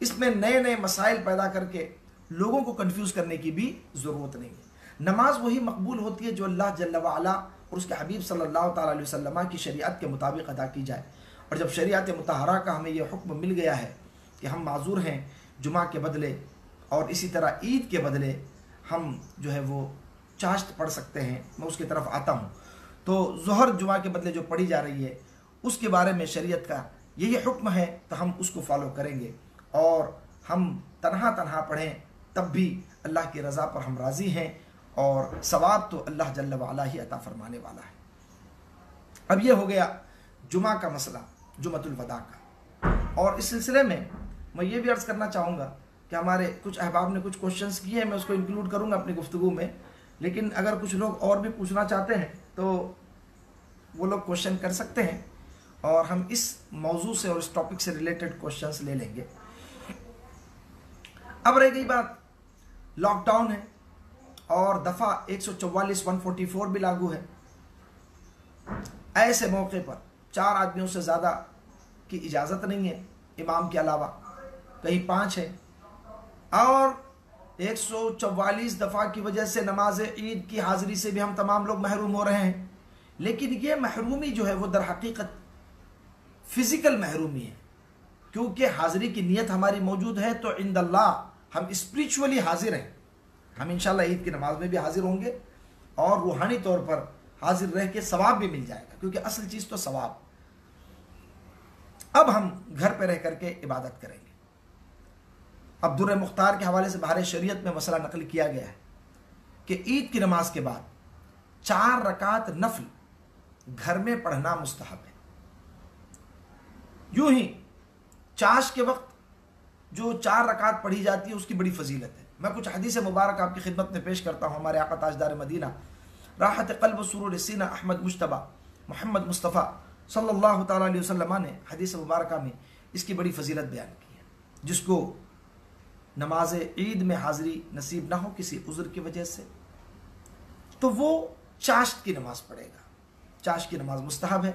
اس میں نئے نئے مسائل پیدا کر کے لوگوں کو کنفیوز کرنے کی بھی ضرورت نہیں ہے۔ نماز وہی مقبول ہوتی ہے جو اللہ جل وعلا اور اس کے حبیب صلی اللہ تعالیٰ علیہ وسلم کی شریعت کے مطابق ادا کی جائے، اور جب شریعت مطہرہ کا ہمیں یہ حکم مل گیا ہے کہ ہم معذور ہیں جمعہ کے بدلے اور اسی طرح عید کے بدلے ہم جو ہے وہ چاشت پڑھ سکتے ہیں، میں اس کی طرف آتا ہوں۔ تو ظہر جمعہ کے بدلے جو پڑھی جا رہی ہے اس کے بارے میں شریعت کا یہی حکم ہے، تو ہم اس کو فالو کریں گے، اور ہم تنہا پڑھیں تب بھی اللہ کی رضا پر ہم راضی ہیں، اور ثواب تو اللہ جل وعلا ہی عطا فرمانے والا ہے۔ اب یہ ہو گیا جمعہ کا مسئلہ، جمعۃ الوداع کا۔ اور اس سلسلے میں میں یہ بھی عرض کرنا چاہوں گا کہ ہمارے کچھ احباب نے کچھ کوشچنس کیے ہیں، میں اس کو انکلوڈ کروں گا اپنی گفتگو میں، لیکن اگر کچھ لوگ اور بھی پوچھنا چاہتے ہیں تو وہ لوگ کوشچن کر سکتے ہیں، اور ہم اس موضوع سے اور اس ٹاپک سے ریلیٹڈ کوشچنس لے لیں گے۔ اب رہ گئی بات، لاک ڈاؤن ہے اور دفعہ 144 144 بھی لاگو ہے۔ ایسے موقع پر 4 آدمیوں سے زیادہ کی اجازت نہیں ہے امام کے علاوہ، کہیں 5 ہے، اور 144 دفعہ کی وجہ سے نماز عید کی حاضری سے بھی ہم تمام لوگ محروم ہو رہے ہیں۔ لیکن یہ محرومی جو ہے وہ در حقیقت فزیکل محرومی ہے، کیونکہ حاضری کی نیت ہماری موجود ہے، تو عند اللہ ہم اسپریچولی حاضر ہیں، ہم انشاءاللہ عید کی نماز میں بھی حاضر ہوں گے، اور روحانی طور پر حاضر رہ کے ثواب بھی مل جائے گا، کیونکہ اصل چیز تو ثواب۔ اب ہم گھر پہ رہ کر کے عبادت کریں گے۔ اب در مختار کے حوالے سے بہار شریعت میں مسئلہ نقل کیا گیا ہے کہ عید کی نماز کے بعد 4 رکعت نفل گھر میں پڑھنا مستحب ہے۔ یوں ہی چاش کے وقت جو 4 رکعت پڑھی جاتی ہے اس کی بڑی فضیلت ہے۔ میں کچھ حدیث مبارک آپ کی خدمت میں پیش کرتا ہوں۔ ہمارے آقا تاجدار مدینہ راحت قلب و سرور سینہ احمد مجتبیٰ محمد مصطفیٰ صلی اللہ تعالیٰ علیہ وسلم نے حدیث مبارکہ میں اس کی بڑی فضیلت بیان کی ہے۔ جس کو نماز عید میں حاضری نصیب نہ ہو کسی عذر کی وجہ سے، تو وہ چاشت کی نماز پڑھے گا۔ چاشت کی نماز مستحب ہے،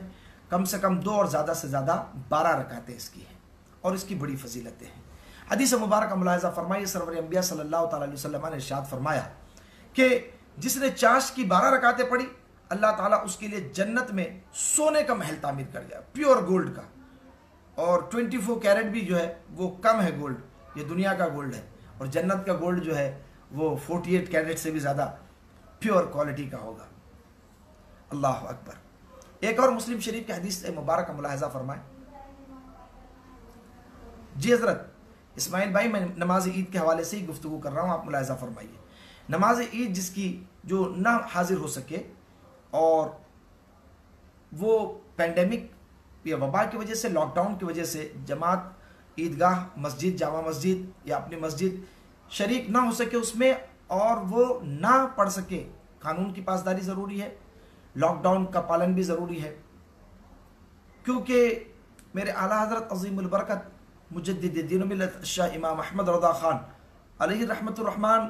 کم سے کم 2 اور زیادہ سے زیادہ 12 رکعتیں اس کی ہیں، اور اس کی بڑی فضیلتیں ہیں۔ حدیث مبارکہ ملاحظہ فرمائیے، سرور انبیاء صلی اللہ تعالیٰ علیہ وسلم نے ارشاد فرمایا کہ جس نے چاشت کی 12 رکعتیں پڑھی، اللہ تعالیٰ اس کے لیے جنت میں سونے کا محل تعمیر کر گیا، پیور گولڈ کا، اور 24 کیرٹ بھی جو ہے وہ کم ہے گولڈ، یہ دنیا کا گولڈ ہے، اور جنت کا گولڈ جو ہے وہ 48 کیرٹ سے بھی زیادہ پیور کوالٹی کا ہوگا۔ اللہ اکبر۔ ایک اور مسلم شریف کی حدیث مبارکہ ملاحظہ فرمائیں۔ جی حضرت اسماعیل بھائی، میں نماز عید کے حوالے سے ہی گفتگو کر رہا ہوں، آپ ملاحظہ فرمائیے۔ نماز عید جس کی جو نہ حاضر ہو سکے اور وہ پینڈیمک یا وبا کی وجہ سے، لاک ڈاؤن کی وجہ سے جماعت عیدگاہ مسجد جامع مسجد یا اپنی مسجد شریک نہ ہو سکے اس میں، اور وہ نہ پڑھ سکے، قانون کی پاسداری ضروری ہے، لاک ڈاؤن کا پالن بھی ضروری ہے، کیونکہ میرے اعلیٰ حضرت عظیم البرکت مجدد دین و ملت شاہ امام احمد رضا خان علیہ رحمت الرحمن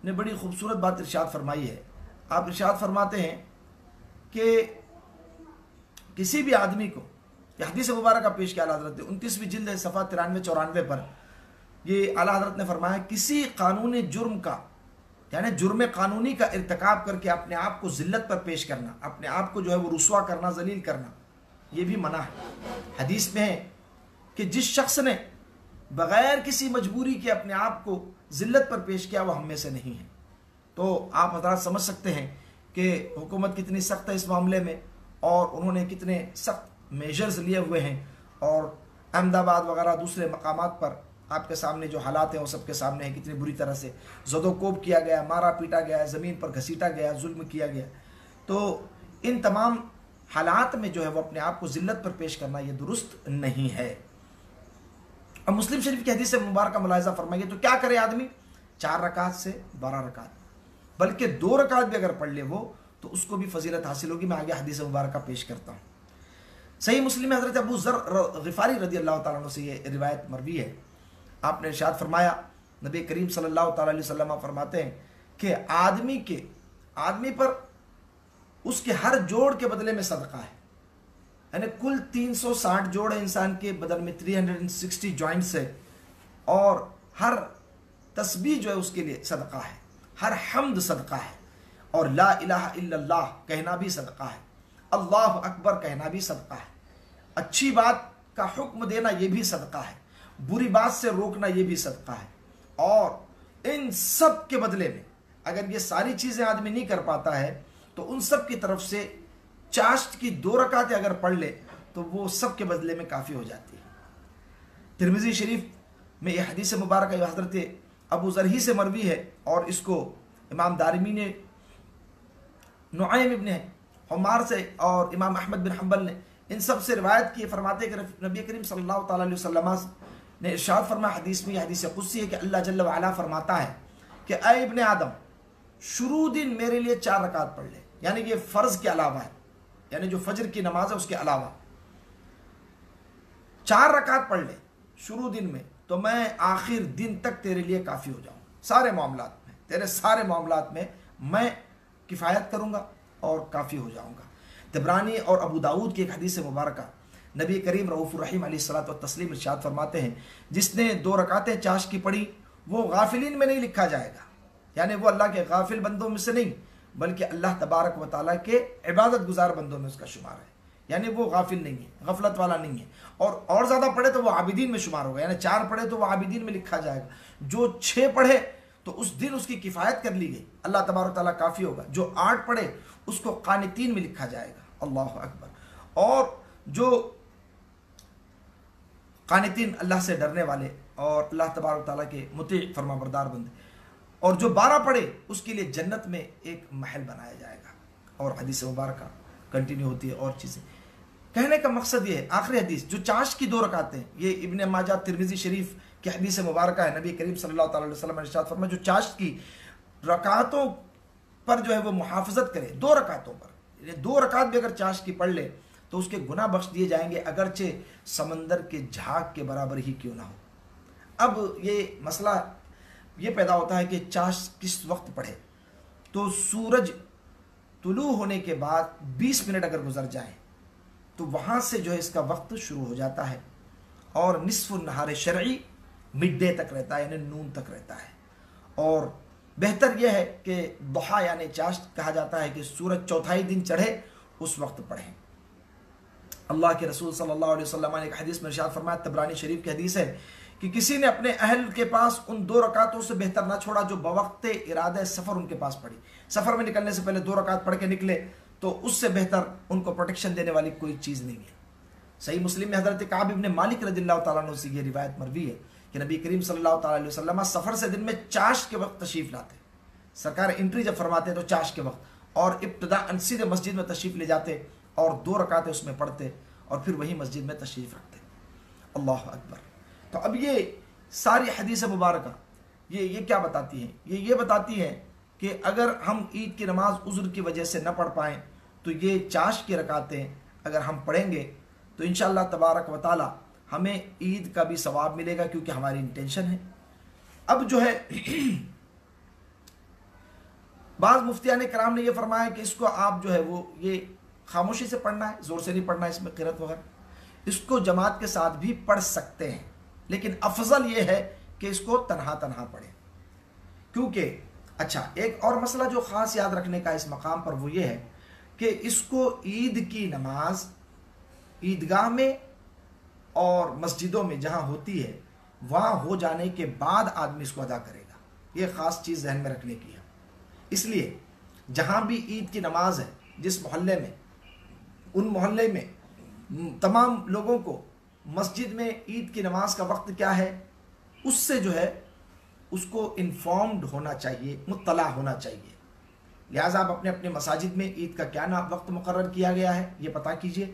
نے بڑی خوبصورت بات ارشاد فرمائی ہے۔ آپ ارشاد فرماتے ہیں کہ کسی بھی آدمی کو، یہ حدیث مبارکہ پیش کیا اعلیٰ حضرت 29ویں جلد صفحہ 93-94 پر، یہ اعلیٰ حضرت نے فرمایا کسی قانونی جرم کا، یعنی جرم قانونی کا ارتکاب کر کے اپنے آپ کو ذلت پر پیش کرنا، اپنے آپ کو جو ہے وہ رسوا کرنا، ذلیل کرنا، یہ بھی منع ہے۔ حدیث میں ہے کہ جس شخص نے بغیر کسی مجبوری کے اپنے آپ کو ذلت پر پیش کیا وہ ہم میں سے نہیں ہے۔ تو آپ حضرات سمجھ سکتے ہیں کہ حکومت کتنی سخت ہے اس معاملے میں، اور انہوں نے کتنے سخت میجرز لیے ہوئے ہیں، اور احمد آباد وغیرہ دوسرے مقامات پر آپ کے سامنے جو حالات ہیں وہ سب کے سامنے ہیں، کتنی بری طرح سے زد و کوب کیا گیا، مارا پیٹا گیا، زمین پر گھسیٹا گیا، ظلم کیا گیا۔ تو ان تمام حالات میں جو ہے وہ اپنے آپ کو ذلت پر پیش کرنا یہ درست نہیں ہے۔ اب مسلم شریف کی حدیث سے مبارکہ ملاحظہ فرمائیے، تو کیا کرے آدمی؟ 4 رکعت سے 12 رکعت، بلکہ 2 رکعت بھی اگر پڑھ لے وہ تو اس کو بھی فضیلت حاصل ہوگی۔ میں آگے حدیث مبارکہ پیش کرتا ہوں۔ صحیح مسلم میں حضرت ابو ذر غفاری رضی اللہ تعالیٰ عنہ سے یہ روایت مروی ہے۔ آپ نے ارشاد فرمایا، نبی کریم صلی اللہ تعالیٰ علیہ وسلم فرماتے ہیں کہ آدمی پر اس کے ہر جوڑ کے بدلے میں صدقہ ہے، یعنی کل 360 جوڑ ہے انسان کے بدن میں، 360 جوائنٹس ہے، اور ہر تسبیح جو ہے اس کے لیے صدقہ ہے، ہر حمد صدقہ ہے، اور لا الہ الا اللہ کہنا بھی صدقہ ہے، اللہ اکبر کہنا بھی صدقہ ہے، اچھی بات کا حکم دینا یہ بھی صدقہ ہے، بری بات سے روکنا یہ بھی صدقہ ہے۔ اور ان سب کے بدلے میں اگر یہ ساری چیزیں آدمی نہیں کر پاتا ہے تو ان سب کی طرف سے چاشت کی 2 رکعتیں اگر پڑھ لے تو وہ سب کے بدلے میں کافی ہو جاتی ہے۔ ترمذی شریف میں یہ حدیث مبارکہ یہ حضرت ابو ذر ہی سے مروی ہے، اور اس کو امام دارمی نے نعیم ابن حمار سے اور امام احمد بن حنبل نے ان سب سے روایت کی، فرماتے کہ نبی کریم صلی اللہ تعالیٰ علیہ وسلم نے ارشاد فرمایا حدیث میں، یہ حدیث قدسی ہے کہ اللہ جل وعلا فرماتا ہے کہ اے ابن آدم شروع دن میرے لیے 4 رکعت پڑھ لے، یعنی یہ فرض کے علاوہ ہے، یعنی جو فجر کی نماز ہے اس کے علاوہ 4 رکعت پڑھ لے شروع دن میں، تو میں آخر دن تک تیرے لیے کافی ہو جاؤں، سارے معاملات میں، تیرے سارے معاملات میں کفایت کروں گا اور کافی ہو جاؤں گا۔ طبرانی اور ابو داود کی ایک حدیث مبارکہ نبی کریم رؤوف الرحیم علیہ الصلوۃ والتسلیم ارشاد فرماتے ہیں جس نے 2 رکعتیں چاشت کی پڑھی وہ غافلین میں نہیں لکھا جائے گا، یعنی وہ اللہ کے غافل بندوں میں سے نہیں بلکہ اللہ تبارک و تعالیٰ کے عبادت گزار بندوں میں اس کا شمار ہے، یعنی وہ غافل نہیں ہے، غفلت والا نہیں ہے، اور زیادہ پڑھے تو وہ عابدین میں شمار ہوگا، یعنی 4 پڑھے تو وہ عابدین میں لکھا جائے گا، جو 6 پڑھے تو اس دن اس کی کفایت کر لی گئی، اللہ تبارک و تعالیٰ کافی ہوگا، جو 8 پڑھے اس کو قانتین میں لکھا جائے گا، اللہ اکبر، اور جو قانتین اللہ سے ڈرنے والے اور اللہ تبارک و تعالیٰ کے مطیع فرما بردار بندے، اور جو 12 پڑھے اس کے لیے جنت میں ایک محل بنایا جائے گا، اور حدیث مبارکہ کنٹینیو ہوتی ہے اور چیزیں۔ کہنے کا مقصد یہ ہے، آخری حدیث جو چاشت کی 2 رکعتیں، یہ ابن ماجہ ترمذی شریف کی حدیث مبارکہ ہے، نبی کریم صلی اللہ تعالیٰ علیہ وسلم نے ارشاد فرمایا جو چاشت کی رکعتوں پر جو ہے وہ محافظت کرے، 2 رکعتوں پر، یعنی 2 رکعت بھی اگر چاشت کی پڑھ لے تو اس کے گناہ بخش دیے جائیں گے، اگرچہ سمندر کے جھاگ کے برابر ہی کیوں نہ ہو۔ اب یہ مسئلہ یہ پیدا ہوتا ہے کہ چاشت کس وقت پڑھے، تو سورج طلوع ہونے کے بعد 20 منٹ اگر گزر جائیں تو وہاں سے جو ہے اس کا وقت شروع ہو جاتا ہے، اور نصف النہار شرعی مڈ ڈے تک رہتا ہے، یعنی نون تک رہتا ہے، اور بہتر یہ ہے کہ ضحیٰ یعنی چاشت کہا جاتا ہے کہ سورج 4تھائی دن چڑھے اس وقت پڑھیں۔ اللہ کے رسول صلی اللہ علیہ وسلم نے ایک حدیث میں ارشاد فرمایا، طبرانی شریف کی حدیث ہے کہ کسی نے اپنے اہل کے پاس ان 2 رکعتوں سے بہتر نہ چھوڑا جو بوقت ارادہ سفر ان کے پاس پڑھی، سفر میں نکلنے سے پہلے 2 رکعت پڑھ کے نکلے تو اس سے بہتر ان کو پروٹیکشن دینے والی کوئی چیز نہیں ہے۔ صحیح مسلم میں حضرت کعب ابن مالک رضی اللہ تعالیٰ عنہ سے یہ روایت مروی ہے کہ نبی کریم صلی اللہ تعالیٰ علیہ وسلم سفر سے دن میں چاشت کے وقت تشریف لاتے، سرکار انٹری جب فرماتے تو چاشت کے وقت، اور ابتداء سیدھے مسجد میں تشریف لے جاتے اور 2 رکعتیں اس میں پڑھتے اور پھر وہی مسجد میں تشریف رکھتے، اللہ اکبر۔ تو اب یہ ساری حدیث مبارکہ یہ کیا بتاتی ہیں؟ یہ بتاتی ہے کہ اگر ہم عید کی نماز عذر کی وجہ سے نہ پڑھ پائیں تو یہ چاشت کی رکعتیں اگر ہم پڑھیں گے تو انشاءاللہ تبارک و تعالی ہمیں عید کا بھی ثواب ملے گا، کیونکہ ہماری انٹینشن ہے۔ اب جو ہے بعض مفتیان کرام نے یہ فرمایا کہ اس کو آپ جو ہے وہ یہ خاموشی سے پڑھنا ہے، زور سے نہیں پڑھنا ہے، اس میں قرأت وغیرہ، اس کو جماعت کے ساتھ بھی پڑھ سکتے ہیں، لیکن افضل یہ ہے کہ اس کو تنہا پڑھیں، کیونکہ اچھا ایک اور مسئلہ جو خاص یاد رکھنے کا اس مقام پر وہ یہ ہے کہ اس کو عید کی نماز عیدگاہ میں اور مسجدوں میں جہاں ہوتی ہے وہاں ہو جانے کے بعد آدمی اس کو ادا کرے گا، یہ خاص چیز ذہن میں رکھنے کی ہے۔ اس لیے جہاں بھی عید کی نماز ہے، جس محلے میں، ان محلے میں تمام لوگوں کو مسجد میں عید کی نماز کا وقت کیا ہے اس سے جو ہے اس کو انفارمڈ ہونا چاہیے، مطلع ہونا چاہیے، لہٰذا آپ اپنے اپنے مساجد میں عید کا کیا وقت مقرر کیا گیا ہے یہ پتہ کیجئے،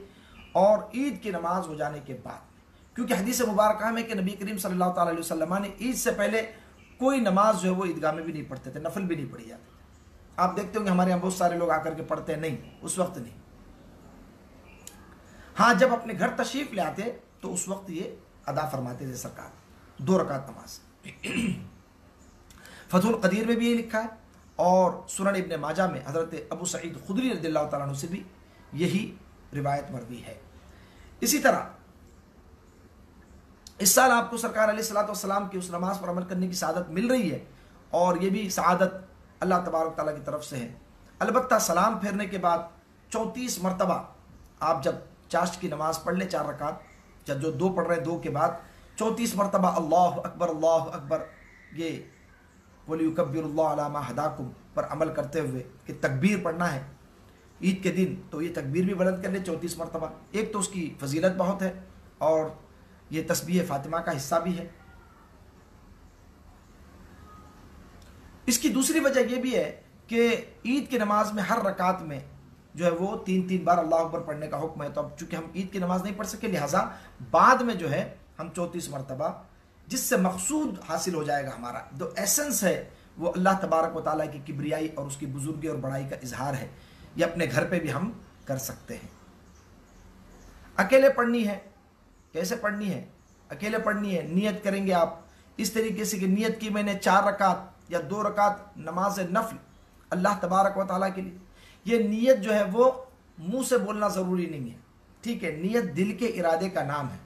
اور عید کی نماز ہو جانے کے بعد، کیونکہ حدیث مبارکہ میں کہ نبی کریم صلی اللہ تعالیٰ علیہ وسلم نے عید سے پہلے کوئی نماز جو ہے وہ عیدگاہ میں بھی نہیں پڑھتے تھے، نفل بھی نہیں پڑھی جاتے تھے۔ آپ دیکھتے ہوں کہ ہمارے یہاں بہت سارے لوگ آ کر کے پڑھتے ہیں، نہیں، اس وقت نہیں، ہاں جب اپنے گھر تشریف لے آتے تو اس وقت یہ ادا فرماتے تھے سرکار 2 رکعت نماز۔ فتح القدیر میں بھی یہ لکھا ہے، اور سنن ابن ماجہ میں حضرت ابو سعید خدری رضی اللہ تعالیٰ عنہ سے بھی یہی روایت مروی ہے۔ اسی طرح اس سال آپ کو سرکار علیہ الصلوۃ والسلام کی اس نماز پر عمل کرنے کی سعادت مل رہی ہے، اور یہ بھی سعادت اللہ تبارک تعالیٰ کی طرف سے ہے۔ البتہ سلام پھیرنے کے بعد 34 مرتبہ آپ جب چاشت کی نماز پڑھ لیں 4 رکعت، جب جو 2 پڑھ رہے ہیں 2 کے بعد 34 مرتبہ اللہ اکبر یہ وَلِيُكَبِّرُ اللَّهُ عَلَى مَا هَدَاكُمْ پر عمل کرتے ہوئے کہ تکبیر پڑھنا ہے عید کے دن، تو یہ تکبیر بھی بلند کر لیں 34 مرتبہ۔ ایک تو اس کی فضیلت بہت ہے، اور یہ تسبیح فاطمہ کا حصہ بھی ہے۔ اس کی دوسری وجہ یہ بھی ہے کہ عید کی نماز میں ہر رکعت میں جو ہے وہ 3 بار اللہ اکبر پڑھنے کا حکم ہے۔ تو اب چونکہ ہم عید کی نماز نہیں پڑھ سکے، لہٰذا بعد میں جو ہے ہم 34 مرتبہ، جس سے مقصود حاصل ہو جائے گا، ہمارا جو ایسنس ہے وہ اللہ تبارک و تعالیٰ کی کبریائی اور اس کی بزرگی اور بڑائی کا اظہار ہے، یہ اپنے گھر پہ بھی ہم کر سکتے ہیں۔ اکیلے پڑھنی ہے، کیسے پڑھنی ہے؟ اکیلے پڑھنی ہے، نیت کریں گے آپ اس طریقے سے کہ نیت کی میں نے 4 رکعت یا 2 رکعت نماز نفل اللہ تبارک و تعالیٰ کے لیے۔ یہ نیت جو ہے وہ منہ سے بولنا ضروری نہیں ہے، ٹھیک ہے، نیت دل کے ارادے کا نام ہے،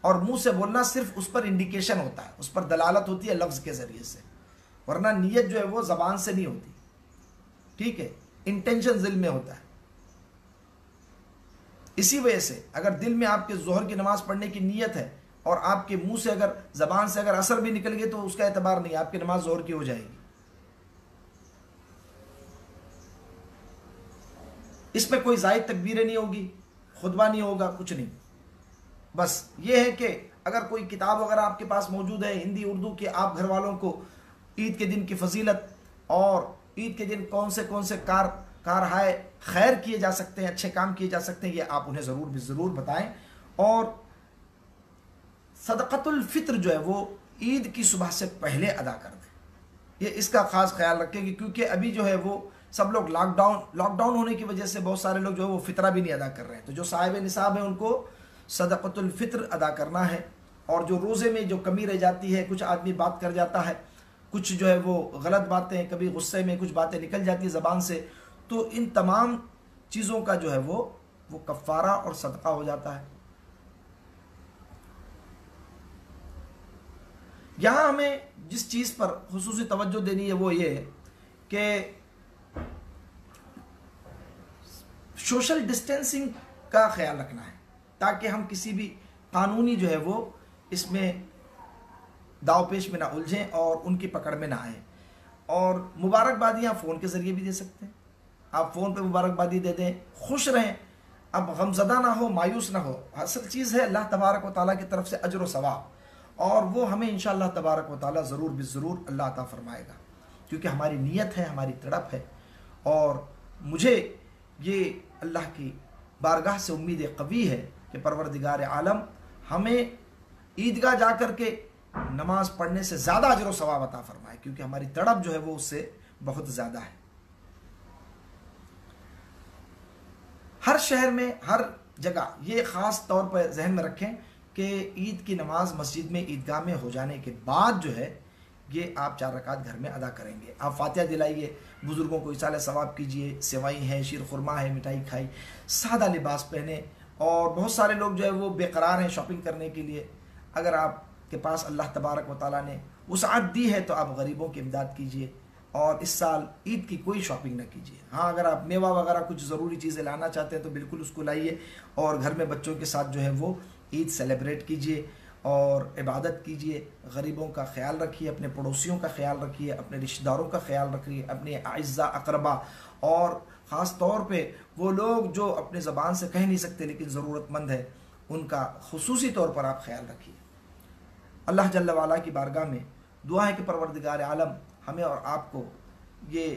اور منہ سے بولنا صرف اس پر انڈیکیشن ہوتا ہے، اس پر دلالت ہوتی ہے لفظ کے ذریعے سے، ورنہ نیت جو ہے وہ زبان سے نہیں ہوتی، ٹھیک ہے، انٹینشن دل میں ہوتا ہے۔ اسی وجہ سے اگر دل میں آپ کے ظہر کی نماز پڑھنے کی نیت ہے اور آپ کے منہ سے اگر زبان سے اگر اثر بھی نکل گئے تو اس کا اعتبار نہیں، آپ کی نماز ظہر کی ہو جائے گی۔ اس میں کوئی زائد تکبیریں نہیں ہوگی، خطبہ نہیں ہوگا، کچھ نہیں، بس یہ ہے کہ اگر کوئی کتاب وغیرہ آپ کے پاس موجود ہے ہندی اردو کے، آپ گھر والوں کو عید کے دن کی فضیلت اور عید کے دن کون سے کارہائے خیر کیے جا سکتے ہیں، اچھے کام کیے جا سکتے ہیں، یہ آپ انہیں ضرور بتائیں۔ اور صدقۃ الفطر جو ہے وہ عید کی صبح سے پہلے ادا کر دیں، یہ اس کا خاص خیال رکھیں گے، کیونکہ ابھی جو ہے وہ سب لوگ لاک ڈاؤن ہونے کی وجہ سے بہت سارے لوگ جو ہے وہ فطرہ بھی نہیں ادا کر رہے ہیں، تو جو صاحب نصاب ہیں ان کو صدقۃ الفطر ادا کرنا ہے۔ اور جو روزے میں جو کمی رہ جاتی ہے، کچھ آدمی بات کر جاتا ہے، کچھ جو ہے وہ غلط باتیں، کبھی غصے میں کچھ باتیں نکل جاتی ہیں زبان سے، تو ان تمام چیزوں کا جو ہے وہ کفارہ اور صدقہ ہو جاتا ہے۔ یہاں ہمیں جس چیز پر خصوصی توجہ دینی ہے وہ یہ ہے کہ سوشل ڈسٹینسنگ کا خیال رکھنا ہے، تاکہ ہم کسی بھی قانونی جو ہے وہ اس میں داو پیش میں نہ الجھیں اور ان کی پکڑ میں نہ آئیں۔ اور مبارکبادیاں فون کے ذریعے بھی دے سکتے ہیں، آپ فون پہ مبارکبادی دے دیں، خوش رہیں، اب غمزدہ نہ ہو، مایوس نہ ہو۔ اصل چیز ہے اللہ تبارک و تعالیٰ کی طرف سے اجر و ثواب، اور وہ ہمیں انشاءاللہ تبارک و تعالیٰ ضرور اللہ عطا فرمائے گا، کیونکہ ہماری نیت ہے، ہماری تڑپ ہے۔ اور مجھے یہ اللہ کی بارگاہ سے امید قوی ہے کہ پروردگار عالم ہمیں عیدگاہ جا کر کے نماز پڑھنے سے زیادہ اجر و ثواب عطا فرمائے، کیونکہ ہماری تڑپ جو ہے وہ اس سے بہت زیادہ ہے۔ ہر شہر میں، ہر جگہ یہ خاص طور پر ذہن میں رکھیں کہ عید کی نماز مسجد میں عیدگاہ میں ہو جانے کے بعد جو ہے یہ آپ 4 رکعت گھر میں ادا کریں گے۔ آپ فاتحہ دلائیے، بزرگوں کو ایصال ثواب کیجیے، سیوائیں ہیں، شیر خرما ہے، مٹھائی کھائی، سادہ لباس پہنے۔ اور بہت سارے لوگ جو ہے وہ بے قرار ہیں شاپنگ کرنے کے لیے، اگر آپ کے پاس اللہ تبارک و تعالیٰ نے وسعت دی ہے تو آپ غریبوں کی امداد کیجیے، اور اس سال عید کی کوئی شاپنگ نہ کیجیے۔ ہاں اگر آپ میوہ وغیرہ کچھ ضروری چیزیں لانا چاہتے ہیں تو بالکل اس کو لائیے، اور گھر میں بچوں کے ساتھ جو ہے وہ عید سیلیبریٹ کیجیے اور عبادت کیجیے، غریبوں کا خیال رکھیے، اپنے پڑوسیوں کا خیال رکھیے، اپنے رشتہ داروں کا خیال رکھیے، اپنے اعزاء اقربا، اور خاص طور پہ وہ لوگ جو اپنے زبان سے کہہ نہیں سکتے لیکن ضرورت مند ہے، ان کا خصوصی طور پر آپ خیال رکھیے۔ اللہ جل وعلا کی بارگاہ میں دعا ہے کہ پروردگار عالم ہمیں اور آپ کو یہ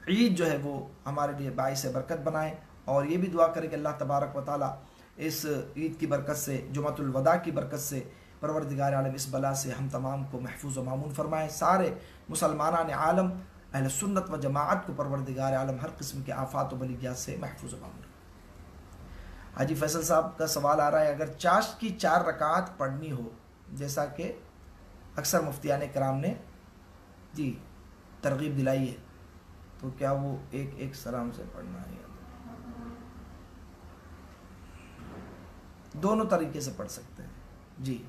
عید جو ہے وہ ہمارے لیے باعث برکت بنائے، اور یہ بھی دعا کرے کہ اللہ تبارک و تعالیٰ اس عید کی برکت سے، جمعۃ الوداع کی برکت سے، پروردگار عالم اس بلا سے ہم تمام کو محفوظ و مامون فرمائے۔ سارے مسلمانان عالم اہل سنت و جماعت کو پروردگار عالم ہر قسم کے آفات و بلیات سے محفوظ و مامون۔ حاجی فیصل صاحب کا سوال آ رہا ہے، اگر چاشت کی 4 رکعت پڑھنی ہو، جیسا کہ اکثر مفتیان کرام نے جی ترغیب دلائی ہے، تو کیا وہ ایک سلام سے پڑھنا ہے؟ دونوں طریقے سے پڑھ سکتے ہیں جی۔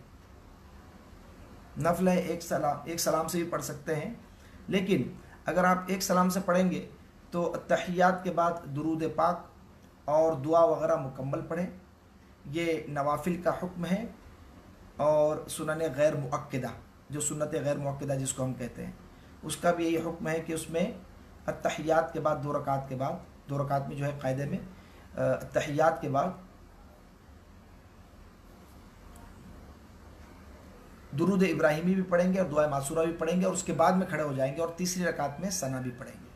نفل ہے، ایک سلام سے بھی پڑھ سکتے ہیں، لیکن اگر آپ ایک سلام سے پڑھیں گے تو تحیات کے بعد درود پاک اور دعا وغیرہ مکمل پڑھیں، یہ نوافل کا حکم ہے۔ اور سنن غیر مؤکدہ، جو سنت غیر مؤکدہ جس کو ہم کہتے ہیں، اس کا بھی یہی حکم ہے کہ اس میں التحیات کے بعد 2 رکعت کے بعد، 2 رکعت میں جو ہے قاعدے میں التحیات کے بعد درود ابراہیمی بھی پڑھیں گے اور دعائے معصورہ بھی پڑھیں گے، اور اس کے بعد میں کھڑے ہو جائیں گے اور تیسری رکعت میں ثنا بھی پڑھیں گے۔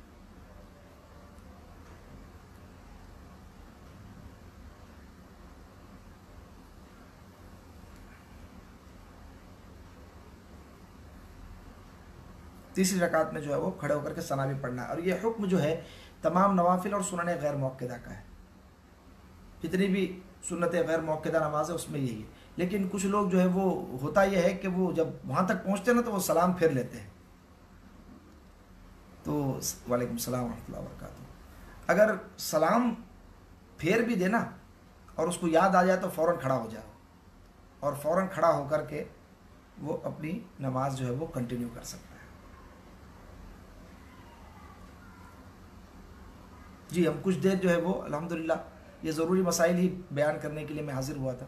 تیسری رکعت میں جو ہے وہ کھڑے ہو کر کے ثنا بھی پڑھنا ہے، اور یہ حکم جو ہے تمام نوافل اور سنن غیر مؤکدہ کا ہے۔ جتنی بھی سنت غیر مؤکدہ نماز ہے اس میں یہی ہے، لیکن کچھ لوگ جو ہے وہ ہوتا یہ ہے کہ وہ جب وہاں تک پہنچتے ہیں نا تو وہ سلام پھیر لیتے ہیں۔ تو وعلیکم السلام ورحمۃ اللہ وبرکاتہ، اگر سلام پھیر بھی دینا اور اس کو یاد آ جائے تو فوراً کھڑا ہو جاؤ، اور فوراً کھڑا ہو کر کے وہ اپنی نماز جو ہے وہ کنٹینیو کر سکتا ہے۔ جی ہم کچھ دیر جو ہے وہ الحمدللہ یہ ضروری مسائل ہی بیان کرنے کے لیے میں حاضر ہوا تھا،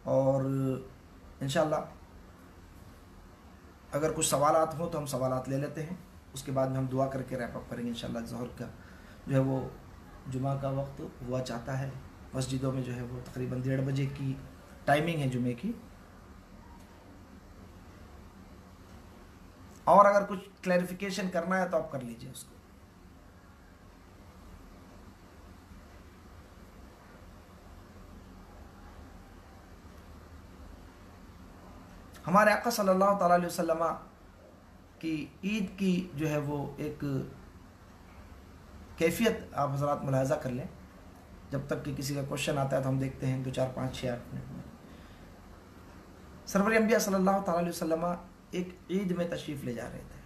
اور انشاءاللہ اگر کچھ سوالات ہوں تو ہم سوالات لے لیتے ہیں، اس کے بعد میں ہم دعا کر کے ریپ اپ کریں گے انشاءاللہ۔ ظہر کا جو ہے وہ جمعہ کا وقت ہوا چاہتا ہے، مسجدوں میں جو ہے وہ تقریباً 1:30 بجے کی ٹائمنگ ہے جمعے کی، اور اگر کچھ کلیریفیکیشن کرنا ہے تو آپ کر لیجئے اس کو۔ ہمارے آقا صلی اللہ تعالیٰ علیہ وسلم کی عید کی جو ہے وہ ایک کیفیت آپ حضرات ملاحظہ کر لیں، جب تک کہ کسی کا کوشچن آتا ہے تو ہم دیکھتے ہیں 2 4 5 6 8 منٹ میں۔ سرور انبیاء صلی اللہ تعالیٰ علیہ وسلم ایک عید میں تشریف لے جا رہے تھے،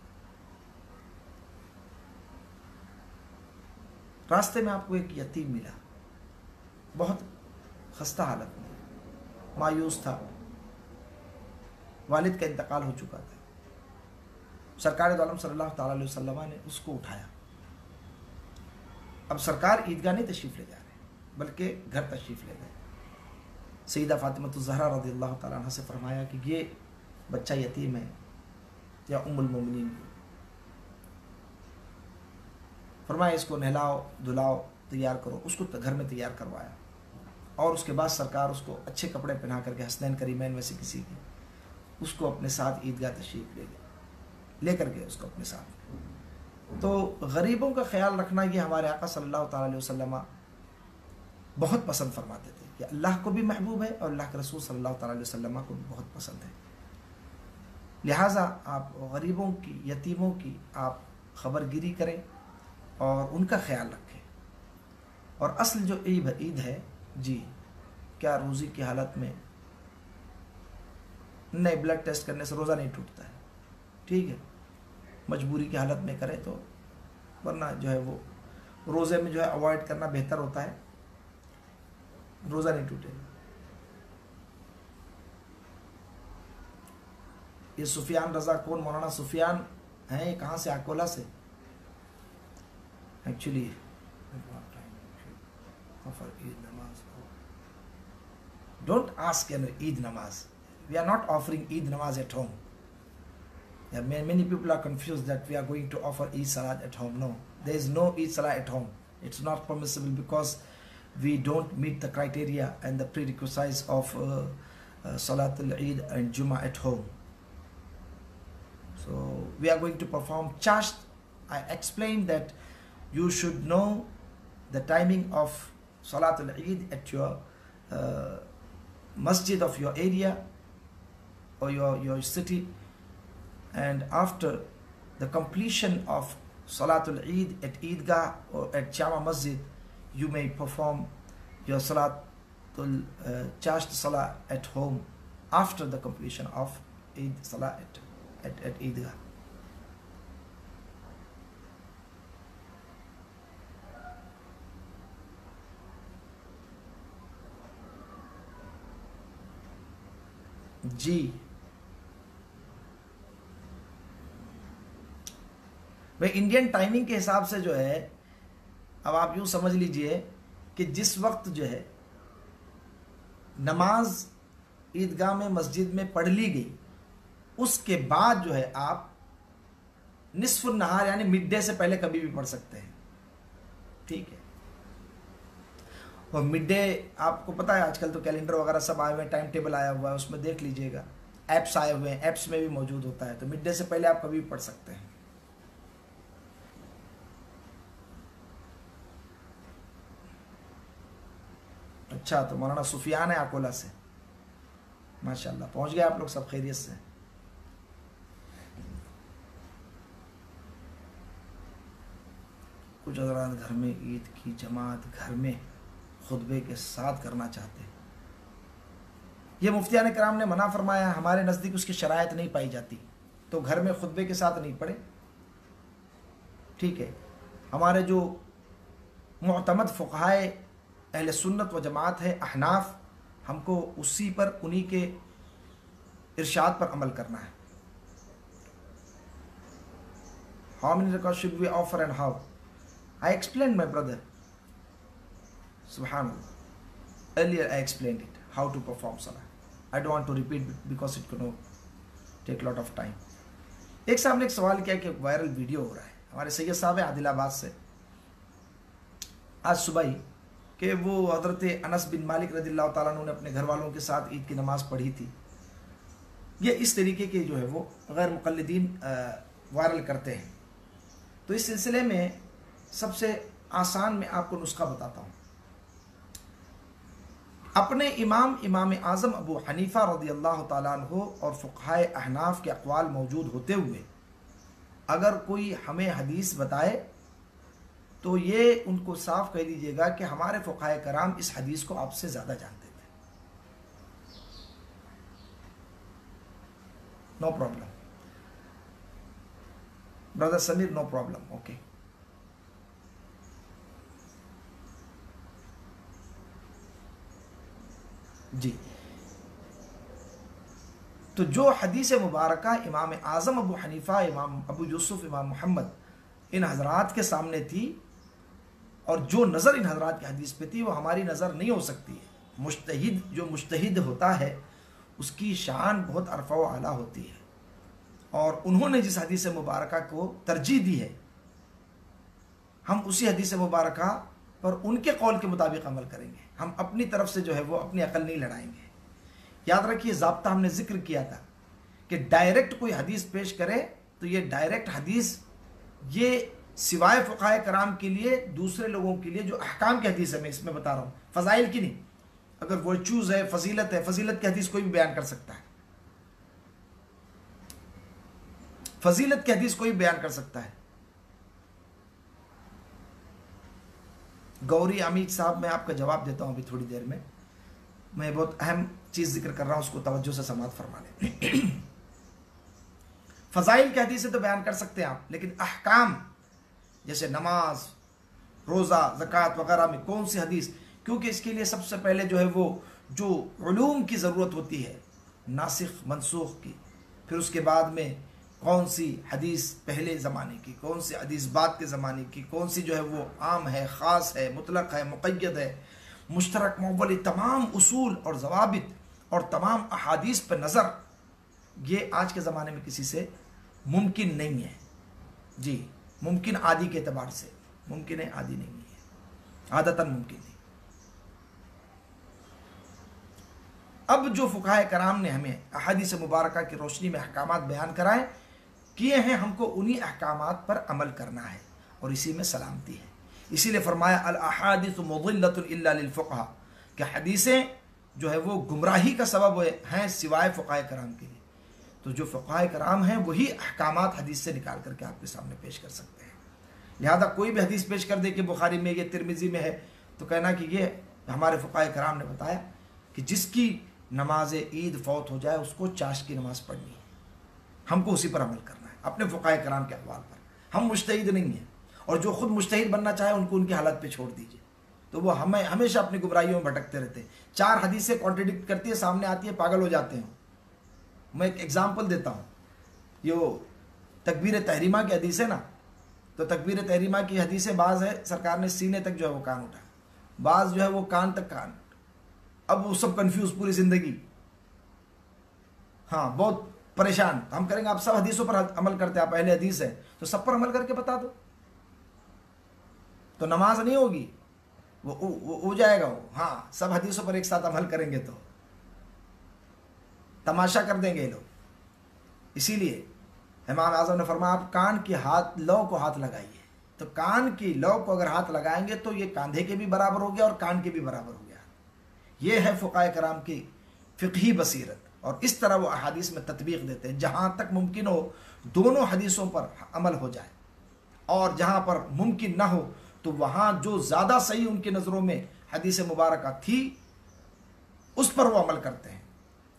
راستے میں آپ کو ایک یتیم ملا، بہت خستہ حالت میں، مایوس تھا، والد کا انتقال ہو چکا تھا۔ سرکار دو عالم صلی اللہ تعالیٰ علیہ وسلم نے اس کو اٹھایا۔ اب سرکار عیدگاہ نہیں تشریف لے جا رہے بلکہ گھر تشریف لے گئے۔ سیدہ فاطمہ الزہرا رضی اللہ تعالیٰ عنہ سے فرمایا کہ یہ بچہ یتیم ہے یا ام المومنین کو، فرمایا اس کو نہلاؤ دھلاؤ تیار کرو، اس کو گھر میں تیار کروایا، اور اس کے بعد سرکار اس کو اچھے کپڑے پہنا کر کے حسنین کریمین میں سے کسی کے اس کو اپنے ساتھ عیدگاہ تشریف لے کر کے اس کو اپنے ساتھ۔ تو غریبوں کا خیال رکھنا یہ ہمارے آقا صلی اللہ تعالیٰ علیہ وسلم بہت پسند فرماتے تھے، کہ اللہ کو بھی محبوب ہے اور اللہ کے رسول صلی اللہ تعالیٰ علیہ وسلم کو بھی بہت پسند ہے۔ لہٰذا آپ غریبوں کی، یتیموں کی آپ خبر گیری کریں اور ان کا خیال رکھیں۔ اور اصل جو عید ہے، جی کیا روزی کی حالت میں نہیں، بلڈ ٹیسٹ کرنے سے روزہ نہیں ٹوٹتا ہے، ٹھیک ہے، مجبوری کی حالت میں کرے تو، ورنہ جو ہے وہ روزے میں جو ہے اوائڈ کرنا بہتر ہوتا ہے، روزہ نہیں ٹوٹے گا۔ یہ سفیان رضا کون مولانا سفیان ہیں، کہاں سے؟ اکولا سے actually. Don't ask an Eid namaz. We are not offering Eid namaz at home. Yeah, many people are confused that we are going to offer Eid salat at home. No, there is no Eid salat at home. It's not permissible because we don't meet the criteria and the prerequisites of Salat al-Eid and Jummah at home. So we are going to perform chasht. I explained that you should know the timing of Salat al-Eid at your masjid of your area or your city, and after the completion of Salatul Eid at Eidgah or at Jama Masjid, you may perform your Salatul Chasht Salah at home after the completion of Eid Salah at Eidgah. جی بھائی Indian timing کے حساب سے جو ہے، اب آپ یوں سمجھ لیجئے کہ جس وقت جو ہے نماز عیدگاہ میں مسجد میں پڑھ لی گئی، اس کے بعد جو ہے آپ نصف النہار یعنی مڈ ڈے سے پہلے کبھی بھی پڑھ سکتے ہیں، ٹھیک ہے۔ اور مڈ ڈے آپ کو پتہ ہے آج کل تو کیلنڈر وغیرہ سب آئے ہوئے ہیں، ٹائم ٹیبل آیا ہوا ہے، اس میں دیکھ لیجئے گا، ایپس آئے ہوئے ہیں، ایپس میں بھی موجود ہوتا ہے، تو مڈ ڈے سے پہلے آپ کبھی بھی پڑھ سکتے ہیں۔ اچھا، تو مولانا سفیان ہے اکولا سے، ماشاءاللہ پہنچ گئے آپ لوگ سب خیریت سے۔ کچھ حضرات گھر میں عید کی جماعت گھر میں خطبے کے ساتھ کرنا چاہتے ہیں، یہ مفتیان کرام نے منع فرمایا، ہمارے نزدیک اس کی شرائط نہیں پائی جاتی، تو گھر میں خطبے کے ساتھ نہیں پڑھے، ٹھیک ہے۔ ہمارے جو معتمد فقہائے اہل سنت و جماعت ہے احناف، ہم کو اسی پر انہی کے ارشاد پر عمل کرنا ہے۔ How many records should we offer and how? I explained, my brother. Subhanallah. Earlier I explained it, how to perform salah. I don't want to repeat because it could take a lot of time. ایک صاحب نے ایک سوال کیا کہ viral video ہو رہا ہے، ہمارے سید صاحب ہیں عادل آباد سے، آج صبح ہی، کہ وہ حضرت انس بن مالک رضی اللہ تعالیٰ عنہ نے اپنے گھر والوں کے ساتھ عید کی نماز پڑھی تھی۔ یہ اس طریقے کے جو ہے وہ غیر مقلدین وائرل کرتے ہیں، تو اس سلسلے میں سب سے آسان میں آپ کو نسخہ بتاتا ہوں۔ اپنے امام اعظم ابو حنیفہ رضی اللہ تعالیٰ عنہ اور فقہائے احناف کے اقوال موجود ہوتے ہوئے اگر کوئی ہمیں حدیث بتائے تو یہ ان کو صاف کہہ دیجیے گا کہ ہمارے فقہائے کرام اس حدیث کو آپ سے زیادہ جانتے تھے، نو پرابلم برادر سمیر، نو پرابلم، اوکے۔ جی، تو جو حدیث مبارکہ امام اعظم ابو حنیفہ، امام ابو یوسف، امام محمد ان حضرات کے سامنے تھی، اور جو نظر ان حضرات کی حدیث پہ تھی وہ ہماری نظر نہیں ہو سکتی ہے۔ مجتہد جو مجتہد ہوتا ہے اس کی شان بہت ارفع و اعلیٰ ہوتی ہے، اور انہوں نے جس حدیث مبارکہ کو ترجیح دی ہے، ہم اسی حدیث مبارکہ پر ان کے قول کے مطابق عمل کریں گے، ہم اپنی طرف سے جو ہے وہ اپنی عقل نہیں لڑائیں گے۔ یاد رکھیے ضابطہ ہم نے ذکر کیا تھا کہ ڈائریکٹ کوئی حدیث پیش کرے تو یہ ڈائریکٹ حدیث یہ سوائے فقہائے کرام کے لیے دوسرے لوگوں کے لیے جو احکام کی حدیث ہے، میں اس میں بتا رہا ہوں، فضائل کی نہیں، اگر ورچوز ہے، فضیلت ہے، فضیلت کی حدیث کوئی بھی بیان کر سکتا ہے، فضیلت کی حدیث کوئی بیان کر سکتا ہے۔ گوری امید صاحب، میں آپ کا جواب دیتا ہوں ابھی تھوڑی دیر میں، میں بہت اہم چیز ذکر کر رہا ہوں، اس کو توجہ سے سماعت فرما لیں۔ فضائل کی حدیثیں تو بیان کر سکتے ہیں آپ، لیکن احکام جیسے نماز، روزہ، زکوٰۃ وغیرہ میں کون سی حدیث، کیونکہ اس کے لیے سب سے پہلے جو ہے وہ جو علوم کی ضرورت ہوتی ہے، ناسخ منسوخ کی، پھر اس کے بعد میں کون سی حدیث پہلے زمانے کی، کون سی حدیث بعد کے زمانے کی، کون سی جو ہے وہ عام ہے، خاص ہے، مطلق ہے، مقید ہے، مشترک، مول، تمام اصول اور ضوابط اور تمام احادیث پر نظر، یہ آج کے زمانے میں کسی سے ممکن نہیں ہے۔ جی، ممکن عادی کے اعتبار سے ممکن ہے، عادی نہیں ہے، عادتاً ممکن نہیں۔ اب جو فقہائے کرام نے ہمیں احادیث مبارکہ کی روشنی میں احکامات بیان کرائے کیے ہیں، ہم کو انہی احکامات پر عمل کرنا ہے، اور اسی میں سلامتی ہے۔ اسی لیے فرمایا الاحادیث مضلۃ الا للفقہاء، کہ حدیثیں جو ہے وہ گمراہی کا سبب ہیں سوائے فقہائے کرام کے لیے۔ تو جو فقہائے کرام ہیں وہی احکامات حدیث سے نکال کر کے آپ کے سامنے پیش کر سکتے ہیں۔ لہذا کوئی بھی حدیث پیش کر دے کہ بخاری میں، یہ ترمذی میں ہے، تو کہنا کہ یہ ہمارے فقہائے کرام نے بتایا کہ جس کی نماز عید فوت ہو جائے اس کو چاشت کی نماز پڑھنی ہے، ہم کو اسی پر عمل کرنا ہے، اپنے فقہائے کرام کے اقوال پر۔ ہم مجتہد نہیں ہیں، اور جو خود مجتہد بننا چاہے ان کو ان کی حالت پہ چھوڑ دیجئے، تو وہ ہمیں ہمیشہ اپنی گمراہیوں میں بھٹکتے رہتے ہیں۔ 4 حدیثیں کانٹرڈکٹ کرتی ہے، سامنے آتی ہے، پاگل ہو جاتے ہیں۔ میں ایک ایگزامپل دیتا ہوں، یہ تکبیر تحریمہ کی حدیث ہے نا، تو تکبیر تحریمہ کی حدیثیں بعض ہے سرکار نے سینے تک جو ہے وہ کان اٹھایا، بعض جو ہے وہ کان تک کان. اب وہ سب کنفیوز پوری زندگی، ہاں بہت پریشان. ہم کریں گے آپ سب حدیثوں پر عمل کرتے ہیں، آپ اہل حدیث ہیں تو سب پر عمل کر کے بتا دو، تو نماز نہیں ہوگی، وہ ہو جائے گا. وہ ہاں سب حدیثوں پر ایک ساتھ عمل کریں گے تو تماشا کر دیں گے یہ لوگ. اسی لیے امام اعظم نے فرمایا آپ کان کی لو کو ہاتھ لگائیے. تو کان کی لو کو اگر ہاتھ لگائیں گے تو یہ کاندھے کے بھی برابر ہو گیا اور کان کے بھی برابر ہو گیا. یہ ہے فقہائے کرام کی فقہی بصیرت، اور اس طرح وہ احادیث میں تطبیق دیتے ہیں. جہاں تک ممکن ہو دونوں حدیثوں پر عمل ہو جائے، اور جہاں پر ممکن نہ ہو تو وہاں جو زیادہ صحیح ان کی نظروں میں حدیث مبارکہ تھی اس پر وہ عمل کرتے ہیں.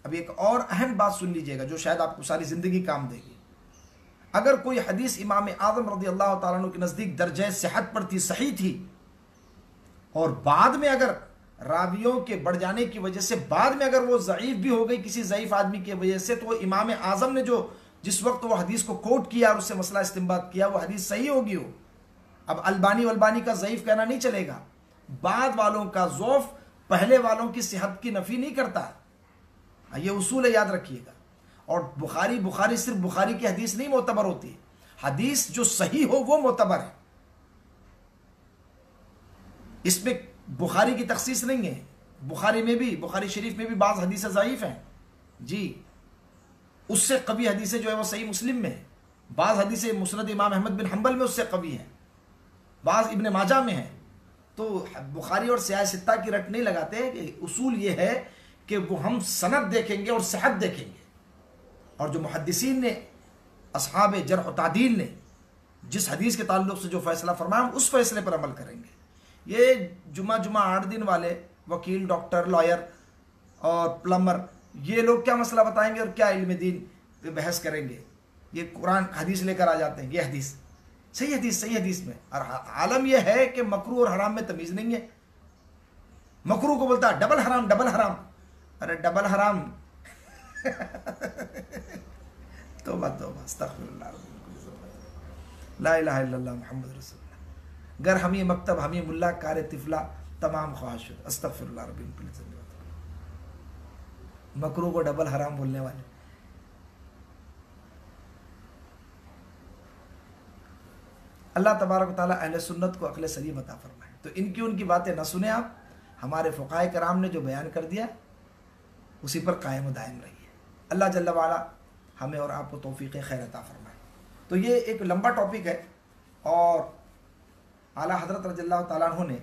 اب ایک اور اہم بات سن لیجئے گا جو شاید آپ کو ساری زندگی کام دے گی. اگر کوئی حدیث امام اعظم رضی اللہ تعالیٰ عنہ کے نزدیک درجہ صحت پر تھی، صحیح تھی، اور بعد میں اگر راویوں کے بڑھ جانے کی وجہ سے بعد میں اگر وہ ضعیف بھی ہو گئی کسی ضعیف آدمی کی وجہ سے، تو وہ امام اعظم نے جس وقت وہ حدیث کو کوٹ کیا اور اس سے مسئلہ استنباط کیا وہ حدیث صحیح ہوگی. ہو اب البانی کا ضعیف کہنا نہیں چلے گا. بعد والوں کا ضعف پہلے والوں کی صحت کی نفی نہیں کرتا، یہ اصول ہے، یاد رکھیے گا. اور بخاری صرف بخاری کی حدیث نہیں معتبر ہوتی، حدیث جو صحیح ہو وہ معتبر ہے. اس میں بخاری کی تخصیص نہیں ہے. بخاری شریف میں بھی بعض حدیثیں ضعیف ہیں جی، اس سے قوی حدیثیں جو ہے وہ صحیح مسلم میں ہیں. بعض حدیثیں مسند امام احمد بن حنبل میں اس سے قوی ہیں، بعض ابن ماجہ میں ہیں. تو بخاری اور سیاہ ستہ کی رٹ نہیں لگاتے. کہ اصول یہ ہے کہ وہ ہم سند دیکھیں گے اور صحت دیکھیں گے، اور جو محدثین نے اصحاب جرح و تعدیل نے جس حدیث کے تعلق سے جو فیصلہ فرمایا ہم اس فیصلے پر عمل کریں گے. یہ جمعہ 8 دن والے وکیل، ڈاکٹر، لائر اور پلمبر، یہ لوگ کیا مسئلہ بتائیں گے اور کیا علم دین پہ بحث کریں گے. یہ قرآن حدیث لے کر آ جاتے ہیں، یہ حدیث صحیح حدیث میں. اور عالم یہ ہے کہ مکروہ اور حرام میں تمیز نہیں ہے. مکروہ کو بولتا ہے ڈبل حرام. ارے ڈبل حرام توبہ استغفر اللہ لا الہ الا اللہ محمد رسول اللہ. گر ہمیں مکتب ہمیں ملا کار طفلا تمام خواہش استغفر اللہ رب کل ذنب. مکروہ کو ڈبل حرام بولنے والے. اللہ تبارک و تعالیٰ اہل سنت کو عقل سلیم عطا فرمائے. تو ان کی باتیں نہ سنیں آپ. ہمارے فقہائے کرام نے جو بیان کر دیا اسی پر قائم و دائم رہیے. اللہ جل وعلا ہمیں اور آپ کو توفیق خیر عطا فرمائے. تو یہ ایک لمبا ٹاپک ہے، اور اعلیٰ حضرت رضی اللہ تعالیٰ عنہ نے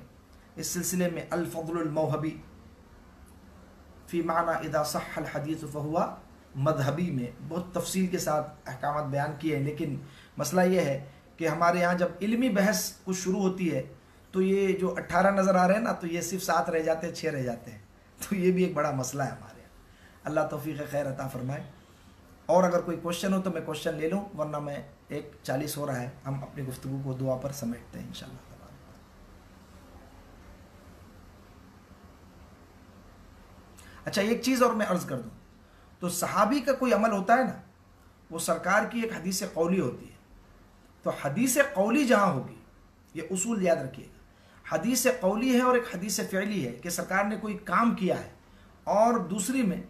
اس سلسلے میں الفضل الموہبی فی معنی اذا صح الحدیث فہو مذہبی میں بہت تفصیل کے ساتھ احکامات بیان کیے ہیں. لیکن مسئلہ یہ ہے کہ ہمارے یہاں جب علمی بحث کچھ شروع ہوتی ہے تو یہ جو 18 نظر آ رہے ہیں نا، تو یہ صرف 7 رہ جاتے ہیں، 6 رہ جاتے ہیں. تو یہ بھی ایک بڑا مسئلہ ہے ہمارے یہاں. اللہ توفیق خیر عطا فرمائے. اور اگر کوئی کوشچن ہو تو میں کوشچن لے لوں، ورنہ میں 1:40 ہو رہا ہے، ہم اپنی گفتگو کو دعا پر سمیٹتے ہیں انشاءاللہ. اچھا ایک چیز اور میں عرض کر دوں، تو صحابی کا کوئی عمل ہوتا ہے نا، وہ سرکار کی ایک حدیث قولی ہوتی ہے. تو حدیث قولی جہاں ہوگی، یہ اصول یاد رکھیے گا، حدیث قولی ہے اور ایک حدیث فعلی ہے کہ سرکار نے کوئی کام کیا ہے، اور دوسری میں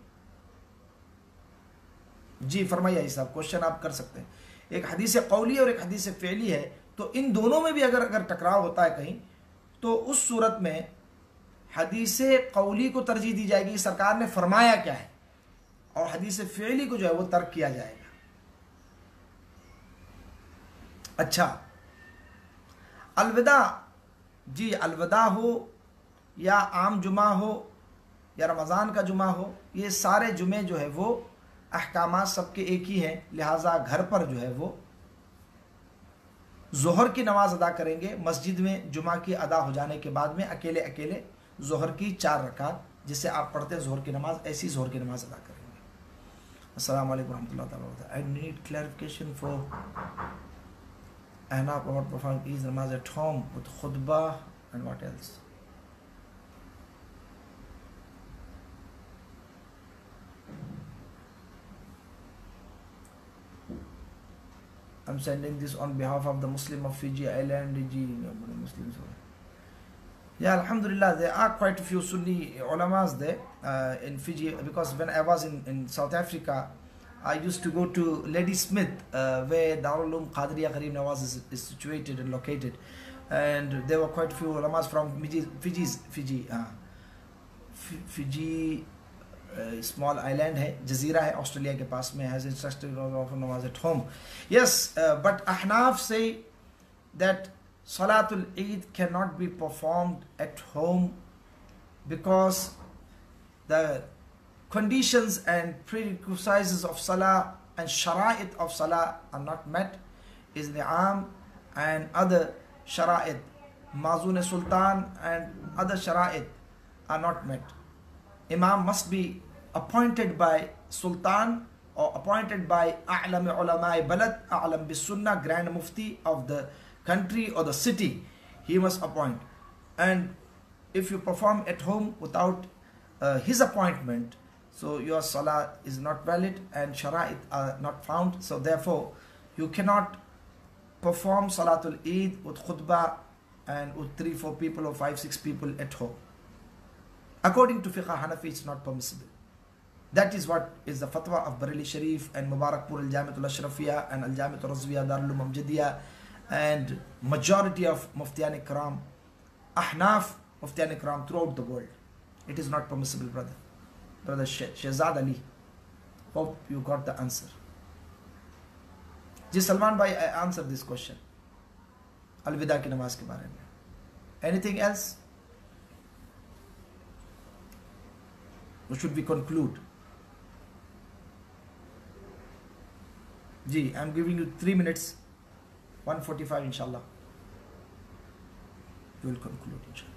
جی فرمائیے صاحب کوشچن آپ کر سکتے ہیں. ایک حدیث قولی اور ایک حدیث فعلی ہے، تو ان دونوں میں بھی اگر ٹکراؤ ہوتا ہے کہیں، تو اس صورت میں حدیث قولی کو ترجیح دی جائے گی، سرکار نے فرمایا کیا ہے، اور حدیث فعلی کو جو ہے وہ ترک کیا جائے گا. اچھا الوداع، جی الوداع ہو یا عام جمعہ ہو یا رمضان کا جمعہ ہو، یہ سارے جمعے جو ہے وہ احکامات سب کے ایک ہی ہیں. لہٰذا گھر پر جو ہے وہ ظہر کی نماز ادا کریں گے. مسجد میں جمعہ کی ادا ہو جانے کے بعد میں اکیلے ظہر کی 4 رکعت جس سے آپ پڑھتے ہیں ظہر کی نماز، ایسی ظہر کی نماز ادا کریں گے. السلام علیکم ورحمۃ اللہ تعالیٰ وبرکاتہ. I need clarification for Ahna about performing Eid namaz at home with khutbah and what else. I'm sending this on behalf of the Muslim of Fiji Island. Muslims. Yeah, Alhamdulillah, there are quite a few Sunni ulamas there in Fiji, because when I was in South Africa, I used to go to Ladysmith, where Darul Uloom Qadriya Gharib Nawaz is situated and located, and there were quite a few ulamas from Fiji, small island hai, Jazeera hai, Australia ke paas mein, has instructed of namaz at home. Yes, but Ahnaf say that Salatul Eid cannot be performed at home because the conditions and prerequisites of Salah and Shara'it of Salah are not met. Is Ni'am and other Shara'it, Mazun Sultan and other Shara'it are not met. Imam must be appointed by Sultan or appointed by A'lam Ulama'i Balad, A'lam bis Sunnah, Grand Mufti of the country or the city. He must appoint. And if you perform at home without his appointment, so your salah is not valid and shara'it are not found. So therefore you cannot perform Salatul Eid with khutbah and with 3-4 people or 5-6 people at home. According to Fiqh Hanafi, it's not permissible. That is what is the fatwa of Bareilly Sharif and Mubarakpur Al-Jami'atul Ashrafiyya and Al-Jami'atul Razwiyya Darul Uloom Amjadiyya and majority of Muftiyan Ikram, Ahnaf Muftiyan Ikram throughout the world. It is not permissible, brother. Brother Shehzad Ali, hope you got the answer. Ji Salman bhai, I answered this question. Al-Wida ki namaz ke bare mein. Anything else? Or should we conclude? Ji, I am giving you 3 minutes. 1:45 inshallah. We will conclude inshallah.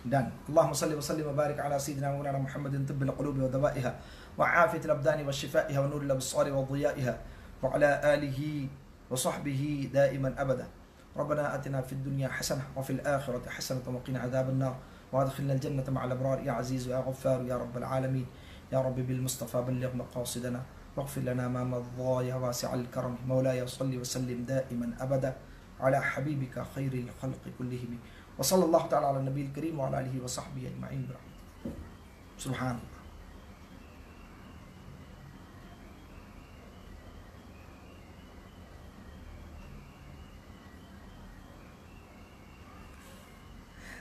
Done. Allahumma salli wa sallim wa barik ala sayyidina wa mawlana Muhammadin tibbil qulubi wa dawaiha wa afiyatil abdani wa shifaiha wa nuril absari wa dhiyaiha wa ala alihi wa sahbihi daiman abada. ربنا آتنا في الدنيا حسنة وفي الآخرة حسنة وقنا عذاب النار وادخلنا الجنة مع الأبرار يا عزيز يا غفار يا رب العالمين. يا رب بالمصطفى بلغ مقاصدنا واغفر لنا ما مضى يا واسع الكرم. مولاي صل وسلم دائما أبدا على حبيبك خير الخلق كلهم وصلى الله تعالى على النبي الكريم وعلى آله وصحبه أجمعين برحمته. سبحان الله.